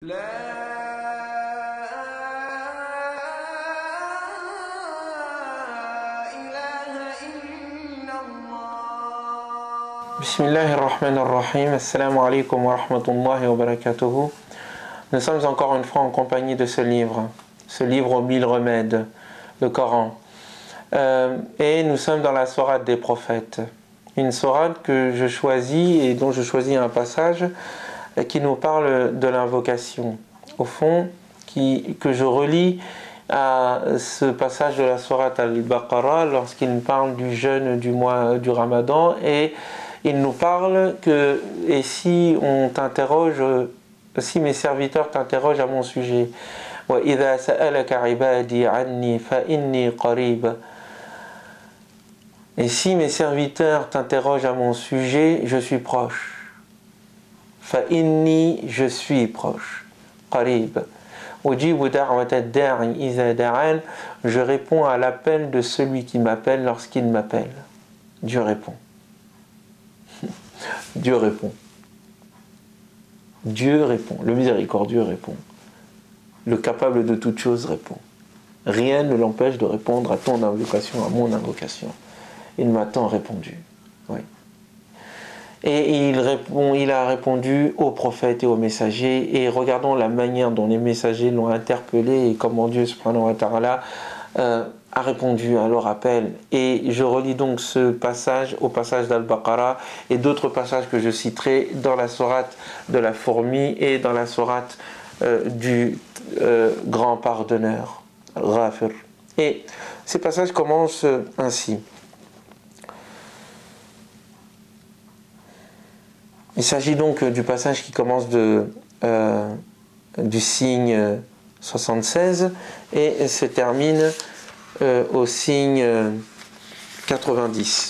لا إله إلا الله. Bismillahirrahmanirrahim. Assalamu alaikum wa rahmatullahi wa barakatuhu. Nous sommes encore une fois en compagnie de ce livre aux 1000 remèdes, le Coran. Et nous sommes dans la sourate des prophètes. Une sourate que je choisis et dont je choisis un passage qui nous parle de l'invocation. Au fond, que je relis à ce passage de la sourate Al-Baqarah lorsqu'il parle du jeûne du mois du Ramadan, et il nous parle que, et si on t'interroge, si mes serviteurs t'interrogent à mon sujet, wa idha sa'alaka ibadi anni fa inni qarib. Et si mes serviteurs t'interrogent à mon sujet, je suis proche. Fa inni, je suis proche. Qarib. Ujibu da'wat ad-da'i iza da'an. Je réponds à l'appel de celui qui m'appelle lorsqu'il m'appelle. Dieu répond. Dieu répond. Dieu répond. Le miséricordieux répond. Le capable de toutes choses répond. Rien ne l'empêche de répondre à ton invocation, à mon invocation. Il m'a tant répondu. Oui. Et il a répondu aux prophètes et aux messagers. Et regardons la manière dont les messagers l'ont interpellé et comment Dieu subhanahu wa ta'ala a répondu à leur appel. Et je relis donc ce passage au passage d'Al-Baqarah et d'autres passages que je citerai dans la sourate de la fourmi et dans la sourate du grand pardonneur, Ghafir. Et ces passages commencent ainsi. Il s'agit donc du passage qui commence du signe 76 et se termine au signe 90,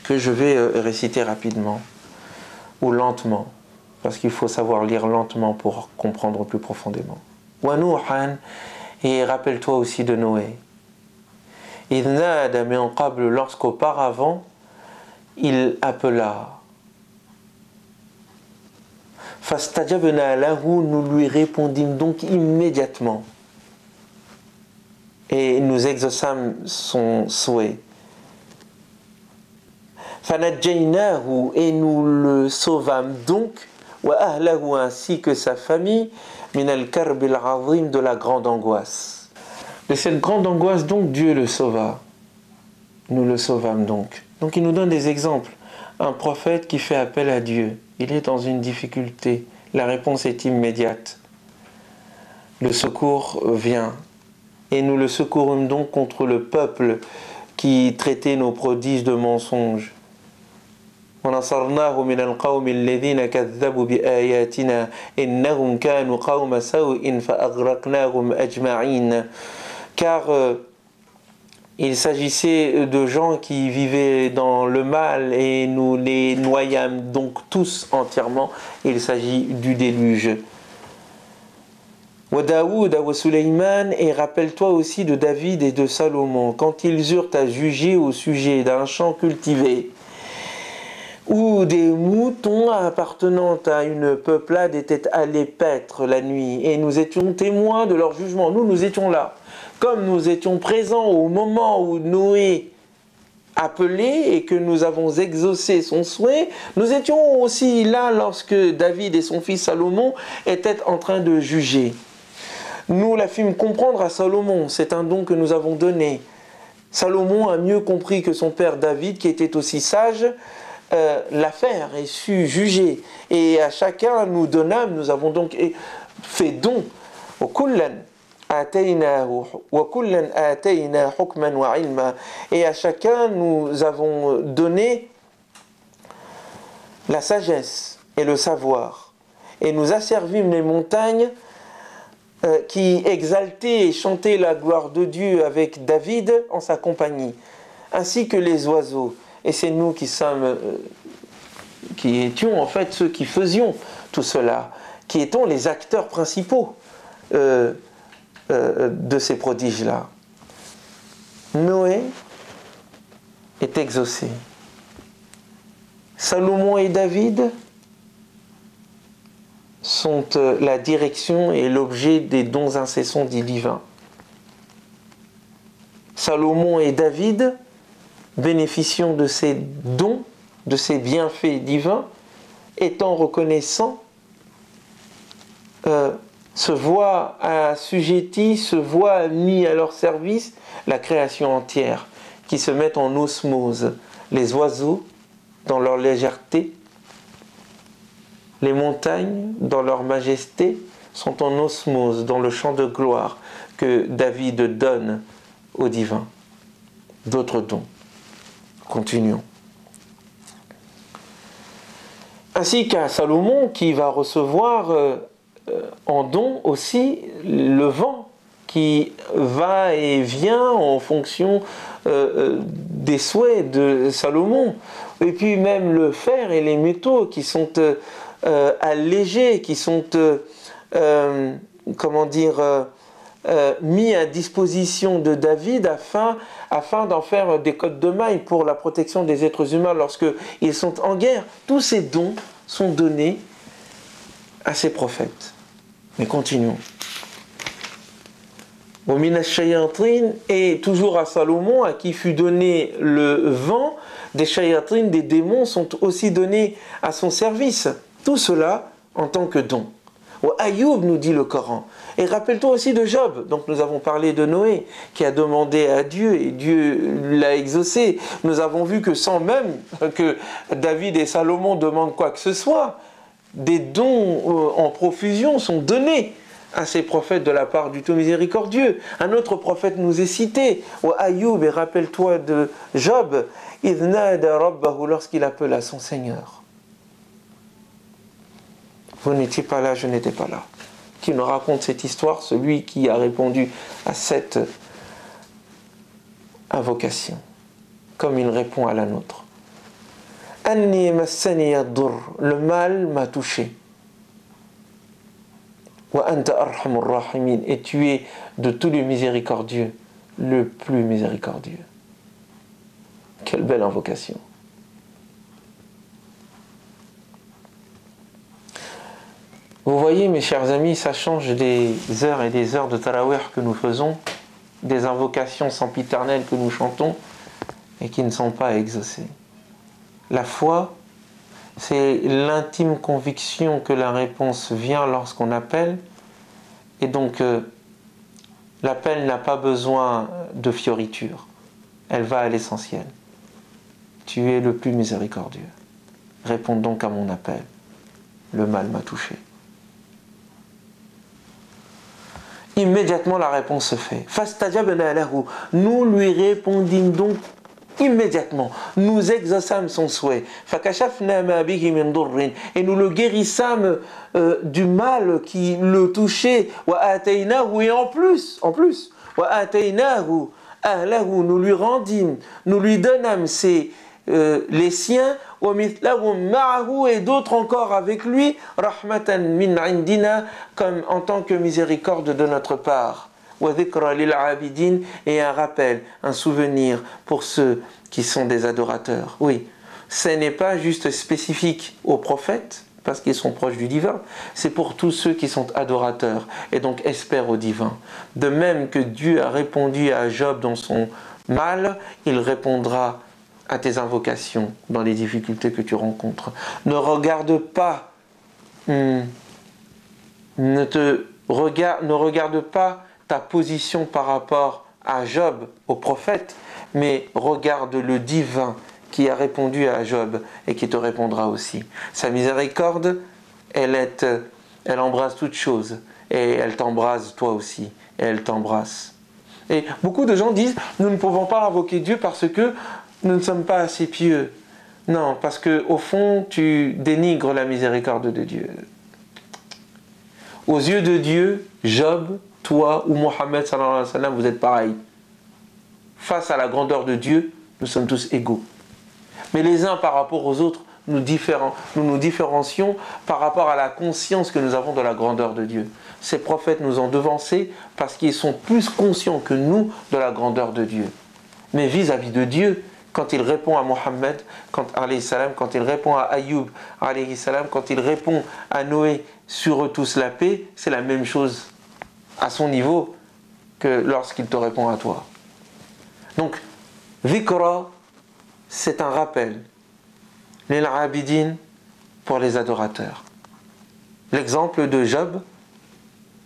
que je vais réciter rapidement ou lentement, parce qu'il faut savoir lire lentement pour comprendre plus profondément. Wa Nuhan, et rappelle-toi aussi de Noé. Idh nada min qabl, lorsqu'auparavant il appela. Fastajabna lahu, nous lui répondîmes donc immédiatement. Et nous exaucâmes son souhait. Fanajjaynahu, et nous le sauvâmes donc, wa ahlahu, ainsi que sa famille, min al-karbil azim, de la grande angoisse. De cette grande angoisse donc Dieu le sauva. Nous le sauvâmes donc. Donc il nous donne des exemples. Un prophète qui fait appel à Dieu, il est dans une difficulté, la réponse est immédiate. Le secours vient. Et nous le secourons donc contre le peuple qui traitait nos prodiges de mensonges. وَنَصَرْنَاهُ مِنَ الْقَوْمِ الَّذِينَ كَذَّبُوا بِآيَاتِنَا إِنَّهُمْ كَانُوا قَوْمَ سَوْءٍ فَأَغْرَقْنَاهُمْ أَجْمَعِينَ. Car il s'agissait de gens qui vivaient dans le mal et nous les noyâmes donc tous entièrement. Il s'agit du déluge. Wa Daoud wa Suleyman, et rappelle-toi aussi de David et de Salomon, quand ils eurent à juger au sujet d'un champ cultivé où des moutons appartenant à une peuplade étaient allés paître la nuit, et nous étions témoins de leur jugement. Nous étions là. Comme nous étions présents au moment où Noé appelait et que nous avons exaucé son souhait, nous étions aussi là lorsque David et son fils Salomon étaient en train de juger. Nous la fîmes comprendre à Salomon, c'est un don que nous avons donné. Salomon a mieux compris que son père David, qui était aussi sage, l'affaire et su juger. Et à chacun nous donnâmes, nous avons donc fait don au kullan. Et à chacun nous avons donné la sagesse et le savoir, et nous asservîmes les montagnes qui exaltaient et chantaient la gloire de Dieu avec David en sa compagnie, ainsi que les oiseaux. Et c'est nous qui étions en fait ceux qui faisions tout cela, qui étions les acteurs principaux de ces prodiges-là. Noé est exaucé. Salomon et David sont la direction et l'objet des dons incessants dits divins. Salomon et David, bénéficiant de ces dons, de ces bienfaits divins, étant reconnaissants, se voient assujettis, se voient mis à leur service la création entière, qui se met en osmose. Les oiseaux, dans leur légèreté, les montagnes, dans leur majesté, sont en osmose dans le champ de gloire que David donne au divin. D'autres dons. Continuons. Ainsi qu'à Salomon qui va recevoir en don aussi le vent qui va et vient en fonction des souhaits de Salomon. Et puis même le fer et les métaux qui sont allégés, qui sont mis à disposition de David afin d'en faire des cottes de mailles pour la protection des êtres humains lorsqu'ils sont en guerre. Tous ces dons sont donnés à ces prophètes. Mais continuons. Et toujours à Salomon, à qui fut donné le vent, des shayatin, des démons sont aussi donnés à son service. Tout cela en tant que don. Ayoub, nous dit le Coran. Et rappelle-toi aussi de Job. Donc nous avons parlé de Noé, qui a demandé à Dieu, et Dieu l'a exaucé. Nous avons vu que sans même que David et Salomon demandent quoi que ce soit, des dons en profusion sont donnés à ces prophètes de la part du tout miséricordieux. Un autre prophète nous est cité, Ayoub, et rappelle-toi de Job, lorsqu'il appela son Seigneur. Vous n'étiez pas là, je n'étais pas là. Qui nous raconte cette histoire, celui qui a répondu à cette invocation, comme il répond à la nôtre. Le mal m'a touché. Et tu es de tous les miséricordieux, le plus miséricordieux. Quelle belle invocation. Vous voyez, mes chers amis, ça change des heures et des heures de tarawih que nous faisons, des invocations sempiternelles que nous chantons et qui ne sont pas exaucées. La foi, c'est l'intime conviction que la réponse vient lorsqu'on appelle, et donc l'appel n'a pas besoin de fioritures, elle va à l'essentiel. Tu es le plus miséricordieux. Réponds donc à mon appel. Le mal m'a touché. Immédiatement la réponse se fait. Fastajabna lahu. Nous lui répondîmes donc immédiatement. Nous exaucâmes son souhait. Fakashafna ma bihi min durrin. Et nous le guérissâmes du mal qui le touchait. Wa ataynahu. Et en plus, wa ataynahu ahlahu. Nous lui rendîmes, nous lui donnâmes les siens, et d'autres encore avec lui, rahmatan min indina, comme en tant que miséricorde de notre part, et un rappel, un souvenir pour ceux qui sont des adorateurs. Oui, ce n'est pas juste spécifique aux prophètes, parce qu'ils sont proches du divin, c'est pour tous ceux qui sont adorateurs et donc espèrent au divin. De même que Dieu a répondu à Job dans son mal, il répondra à tes invocations dans les difficultés que tu rencontres. Ne regarde pas, ne regarde pas ta position par rapport à Job, au prophète, mais regarde le divin qui a répondu à Job et qui te répondra aussi. Sa miséricorde, elle embrasse toutes choses et elle t'embrase toi aussi et elle t'embrasse. Et beaucoup de gens disent nous ne pouvons pas invoquer Dieu parce que nous ne sommes pas assez pieux. Non, parce que au fond, tu dénigres la miséricorde de Dieu. Aux yeux de Dieu, Job, toi ou Mohammed sallallahu alayhi wa sallam, vous êtes pareils. Face à la grandeur de Dieu, nous sommes tous égaux. Mais les uns par rapport aux autres, nous nous différencions par rapport à la conscience que nous avons de la grandeur de Dieu. Ces prophètes nous ont devancés parce qu'ils sont plus conscients que nous de la grandeur de Dieu. Mais vis-à-vis de Dieu, quand il répond à Mohammed, quand il répond à Ayoub, quand il répond à Noé sur eux tous la paix, c'est la même chose à son niveau que lorsqu'il te répond à toi. Donc, Dhikra, c'est un rappel. Lil Abidin, pour les adorateurs. L'exemple de Job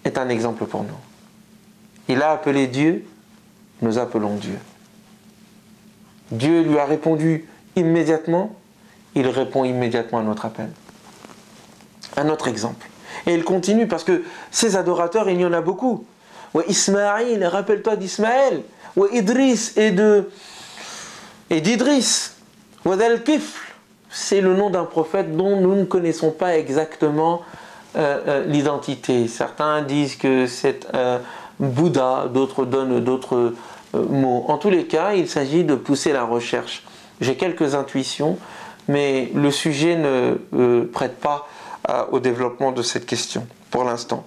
est un exemple pour nous. Il a appelé Dieu, nous appelons Dieu. Dieu lui a répondu immédiatement, il répond immédiatement à notre appel. Un autre exemple. Et il continue parce que ces adorateurs, il y en a beaucoup. Wa Ismaïl, rappelle-toi d'Ismaël. Wa Idris et d'Idris. Wa Dal-Kifl, c'est le nom d'un prophète dont nous ne connaissons pas exactement l'identité. Certains disent que c'est Bouddha, d'autres donnent d'autres mots. En tous les cas, il s'agit de pousser la recherche. J'ai quelques intuitions, mais le sujet ne prête pas au développement de cette question pour l'instant.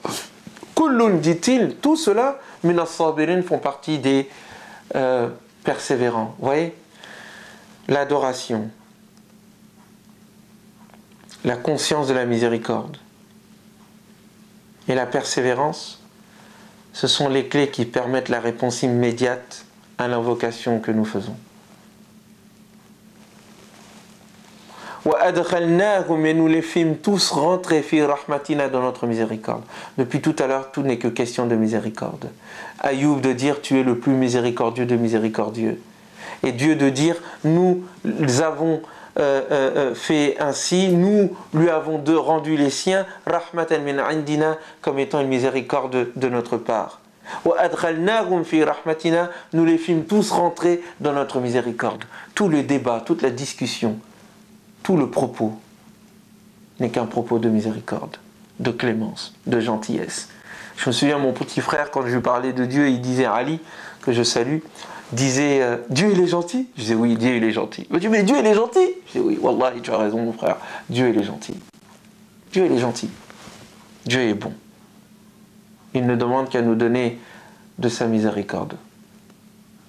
Kullun, dit-il, tout cela, minas sabirin, font partie des persévérants. Vous voyez, l'adoration, la conscience de la miséricorde et la persévérance, ce sont les clés qui permettent la réponse immédiate à l'invocation que nous faisons. Et nous les fîmes tous rentrer fi rahmatina dans notre miséricorde. Depuis tout à l'heure, tout n'est que question de miséricorde. Ayoub de dire tu es le plus miséricordieux de miséricordieux. Et Dieu de dire nous avons fait ainsi, nous lui avons rendu les siens rahmatan min indina, comme étant une miséricorde de notre part. Nous les fîmes tous rentrer dans notre miséricorde. Tout le débat, toute la discussion, tout le propos n'est qu'un propos de miséricorde, de clémence, de gentillesse. Je me souviens, mon petit frère, quand je lui parlais de Dieu, il disait, Ali, que je salue, disait Dieu il est gentil. Je disais oui, Dieu il est gentil. Il me dit mais Dieu il est gentil. Je disais oui, Wallahi tu as raison mon frère, Dieu il est gentil. Dieu il est gentil. Dieu est bon. Il ne demande qu'à nous donner de sa miséricorde,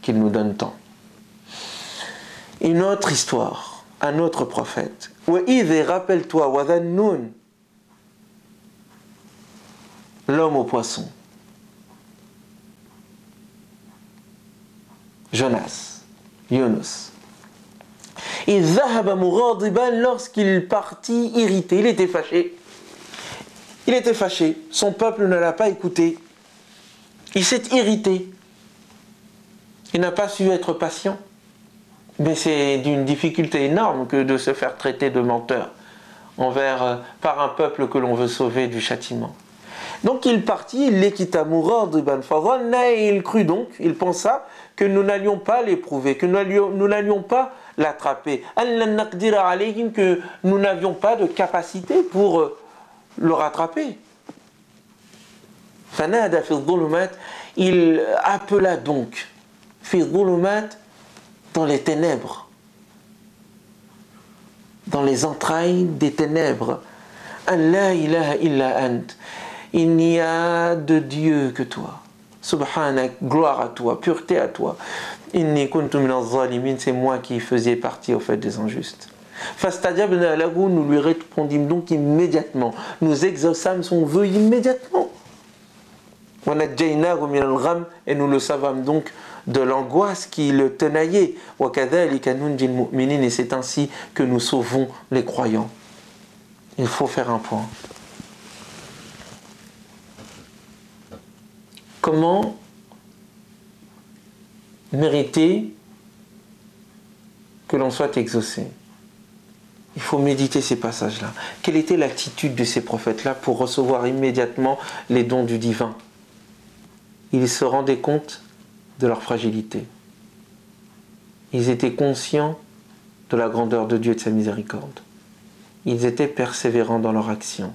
qu'il nous donne tant. Une autre histoire, un autre prophète. Rappelle-toi, Wadhannoun, l'homme au poisson. Jonas, Yunus. Et Zahaba Mouradiban, lorsqu'il partit irrité, il était fâché. Il était fâché, son peuple ne l'a pas écouté. Il s'est irrité. Il n'a pas su être patient. Mais c'est d'une difficulté énorme que de se faire traiter de menteur par un peuple que l'on veut sauver du châtiment. Donc il partit, il les quitta Mouradiban Fadhanna, et il crut donc, il pensa que nous n'allions pas l'éprouver, que nous n'allions pas l'attraper, que nous n'avions pas de capacité pour le rattraper. Fanada fi dhulumat, il appela donc fi dhulumat, dans les ténèbres, dans les entrailles des ténèbres. La ilaha illa ant, il n'y a de Dieu que toi. Subhanak, gloire à toi, pureté à toi. Inni kuntu minaz zalimin, c'est moi qui faisais partie au fait des injustes. Fastajabna lahu, nous lui répondîmes donc immédiatement. Nous exaucâmes son vœu immédiatement. Wa najjaynahu min al-gham, et nous le savâmes donc de l'angoisse qui le tenaillait. Wa kadhalika nunjil mu'minin, et c'est ainsi que nous sauvons les croyants. Il faut faire un point. Comment mériter que l'on soit exaucé? Il faut méditer ces passages-là. Quelle était l'attitude de ces prophètes-là pour recevoir immédiatement les dons du divin? Ils se rendaient compte de leur fragilité. Ils étaient conscients de la grandeur de Dieu et de sa miséricorde. Ils étaient persévérants dans leur action,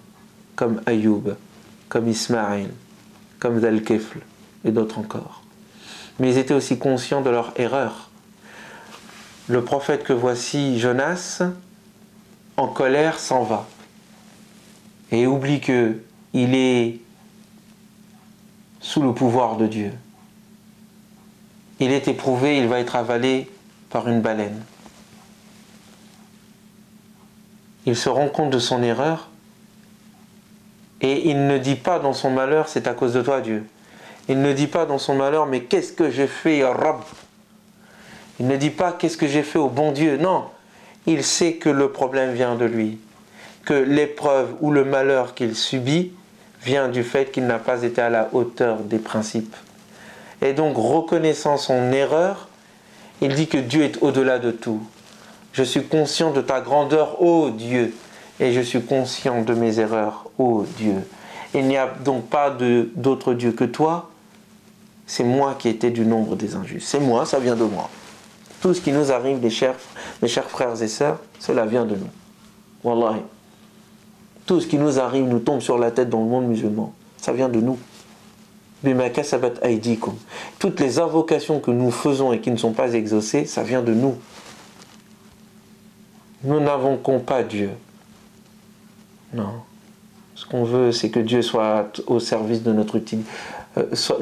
comme Ayoub, comme Ismaïl, comme Dal-Kifl et d'autres encore. Mais ils étaient aussi conscients de leur erreur. Le prophète que voici, Jonas, en colère, s'en va et oublie qu'il est sous le pouvoir de Dieu. Il est éprouvé, il va être avalé par une baleine. Il se rend compte de son erreur et il ne dit pas dans son malheur, c'est à cause de toi Dieu. Il ne dit pas dans son malheur, mais qu'est-ce que j'ai fait, ya Rabb? Il ne dit pas, qu'est-ce que j'ai fait au bon Dieu? Non, il sait que le problème vient de lui, que l'épreuve ou le malheur qu'il subit vient du fait qu'il n'a pas été à la hauteur des principes. Et donc, reconnaissant son erreur, il dit que Dieu est au-delà de tout. Je suis conscient de ta grandeur, ô Dieu, et je suis conscient de mes erreurs, ô Dieu. Il n'y a donc pas d'autre Dieu que toi. C'est moi qui étais du nombre des injustes. C'est moi, ça vient de moi. Tout ce qui nous arrive, mes chers frères et sœurs, cela vient de nous. Wallahi. Tout ce qui nous arrive nous tombe sur la tête dans le monde musulman. Ça vient de nous. Bima kasabat aydikum. Toutes les invocations que nous faisons et qui ne sont pas exaucées, ça vient de nous. Nous n'invoquons pas Dieu. Non. Ce qu'on veut, c'est que Dieu soit au service de notre utilité,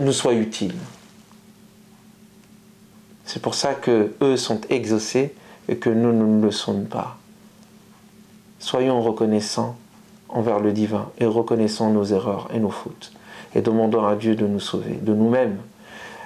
nous soit utile. C'est pour ça que eux sont exaucés et que nous ne le sommes pas. Soyons reconnaissants envers le divin et reconnaissons nos erreurs et nos fautes et demandons à Dieu de nous sauver, de nous-mêmes.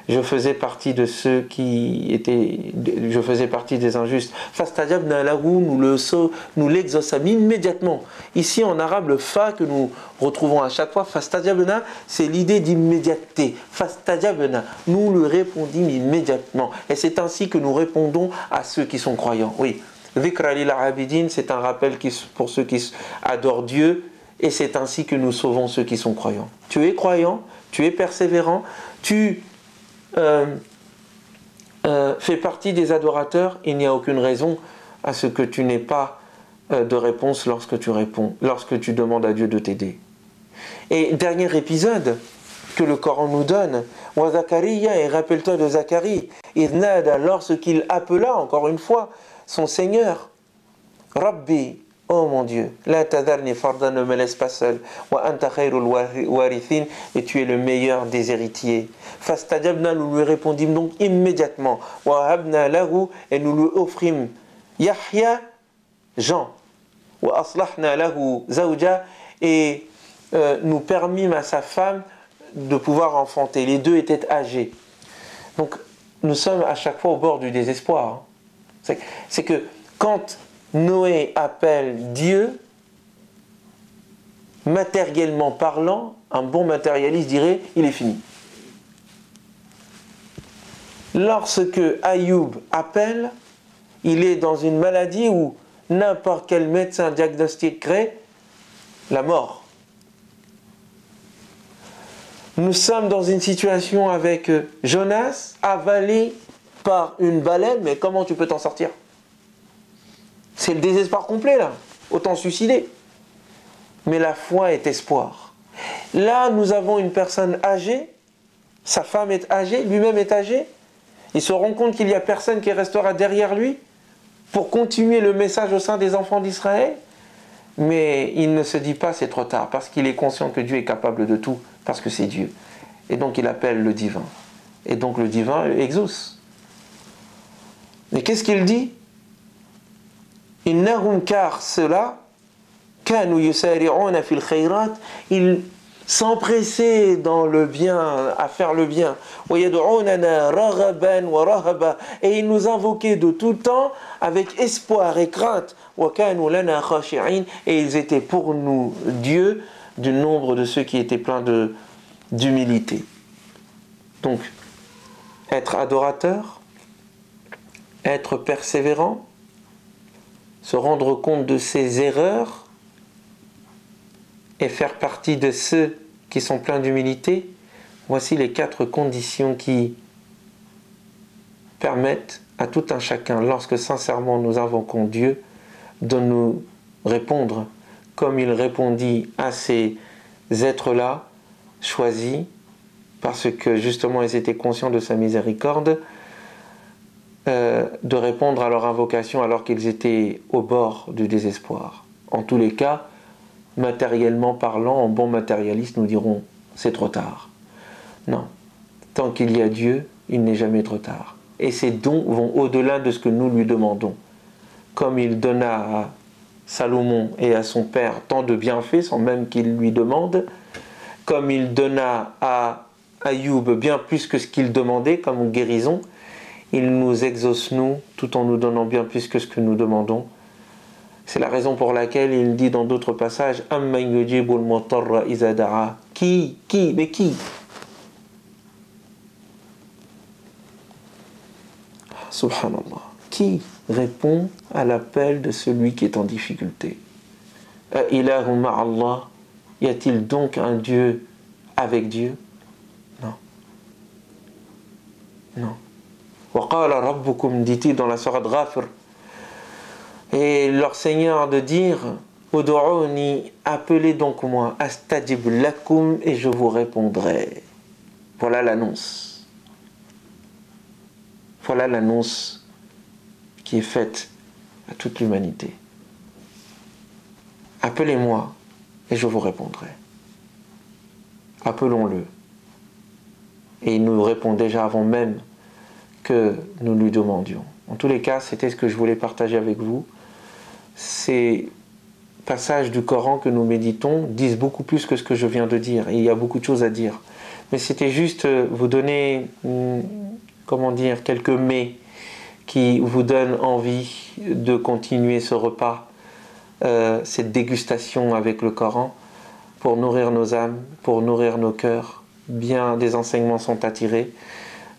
Je faisais partie de ceux je faisais partie des injustes. Fastajabna lahu, nous l'exaucâmes immédiatement. Ici en arabe, le fa que nous retrouvons à chaque fois, fastajabna, c'est l'idée d'immédiateté. Fastajabna, nous lui répondîmes immédiatement. Et c'est ainsi que nous répondons à ceux qui sont croyants. Oui, Dhikra lil abidin, c'est un rappel pour ceux qui adorent Dieu, et c'est ainsi que nous sauvons ceux qui sont croyants. Tu es croyant, tu es persévérant, tu fais partie des adorateurs, il n'y a aucune raison à ce que tu n'aies pas de réponse lorsque tu réponds, lorsque tu demandes à Dieu de t'aider. Et dernier épisode que le Coran nous donne, wa Zakaria, et rappelle-toi de Zacharie, idnada, lorsqu'il appela encore une fois son Seigneur, Rabbi, oh mon Dieu, la tadharni fardan, ne me laisse pas seul, wa anta khairul warithin, et tu es le meilleur des héritiers. Fastajabna, nous lui répondîmes donc immédiatement, wa habna lahu, et nous lui offrîmes Yahya, Jean, wa aslahna lahu zawja, et nous permîmes à sa femme de pouvoir enfanter. Les deux étaient âgés. Donc nous sommes à chaque fois au bord du désespoir. C'est que quand Noé appelle Dieu, matériellement parlant, un bon matérialiste dirait il est fini. Lorsque Ayoub appelle, il est dans une maladie où n'importe quel médecin diagnostiquerait la mort. Nous sommes dans une situation avec Jonas, avalé par une baleine, mais comment tu peux t'en sortir? C'est le désespoir complet là, autant suicider. Mais la foi est espoir. Là, nous avons une personne âgée, sa femme est âgée, lui-même est âgé, il se rend compte qu'il n'y a personne qui restera derrière lui pour continuer le message au sein des enfants d'Israël, mais il ne se dit pas c'est trop tard, parce qu'il est conscient que Dieu est capable de tout, parce que c'est Dieu. Et donc il appelle le divin. Et donc le divin exauce. Mais qu'est-ce qu'il dit? Innahum, car cela, kanu yusari'una fil khayrat, ils s'empressaient dans le bien, à faire le bien. Wa yad'unana raghaban wa rahaba, et ils nous invoquaient de tout temps avec espoir et crainte. Wa kanu lana khashi'in, et ils étaient pour nous Dieu du nombre de ceux qui étaient pleins d'humilité. Donc, être adorateur, être persévérant, se rendre compte de ses erreurs et faire partie de ceux qui sont pleins d'humilité, voici les 4 conditions qui permettent à tout un chacun, lorsque sincèrement nous invoquons Dieu, de nous répondre comme il répondit à ces êtres-là, choisis, parce que justement ils étaient conscients de sa miséricorde, de répondre à leur invocation alors qu'ils étaient au bord du désespoir. En tous les cas, matériellement parlant, en bon matérialiste, nous dirons c'est trop tard. Non, tant qu'il y a Dieu, il n'est jamais trop tard. et ses dons vont au-delà de ce que nous lui demandons. Comme il donna à Salomon et à son père tant de bienfaits sans même qu'il lui demande, comme il donna à Ayoub bien plus que ce qu'il demandait comme guérison, il nous exauce nous tout en nous donnant bien plus que ce que nous demandons. C'est la raison pour laquelle il dit dans d'autres passages Amman yujibul mutarra iza da'a. Mais qui? Subhanallah. Qui répond à l'appel de celui qui est en difficulté? Ilahu ma'allah. Y a-t-il donc un Dieu avec Dieu? Non. Non. Wa qala rabbukum, dit-il dans la sourate Ghafir. Et leur Seigneur de dire Udu'uni, appelez donc moi, astajib lakum, et je vous répondrai. Voilà l'annonce. Voilà l'annonce qui est faite à toute l'humanité. Appelez-moi et je vous répondrai. Appelons-le. Et il nous répond déjà avant même que nous lui demandions. En tous les cas, c'était ce que je voulais partager avec vous. Ces passages du Coran que nous méditons disent beaucoup plus que ce que je viens de dire. Et il y a beaucoup de choses à dire. Mais c'était juste vous donner, comment dire, quelques mets qui vous donnent envie de continuer ce repas, cette dégustation avec le Coran, pour nourrir nos âmes, pour nourrir nos cœurs. Bien des enseignements sont à tirer.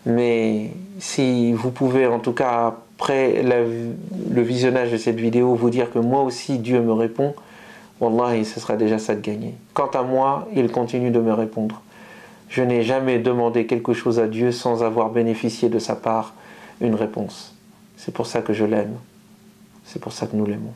Mais si vous pouvez, en tout cas après le visionnage de cette vidéo, vous dire que moi aussi Dieu me répond, Wallahi, ce sera déjà ça de gagner. Quant à moi, il continue de me répondre. Je n'ai jamais demandé quelque chose à Dieu sans avoir bénéficié de sa part une réponse. C'est pour ça que je l'aime. C'est pour ça que nous l'aimons.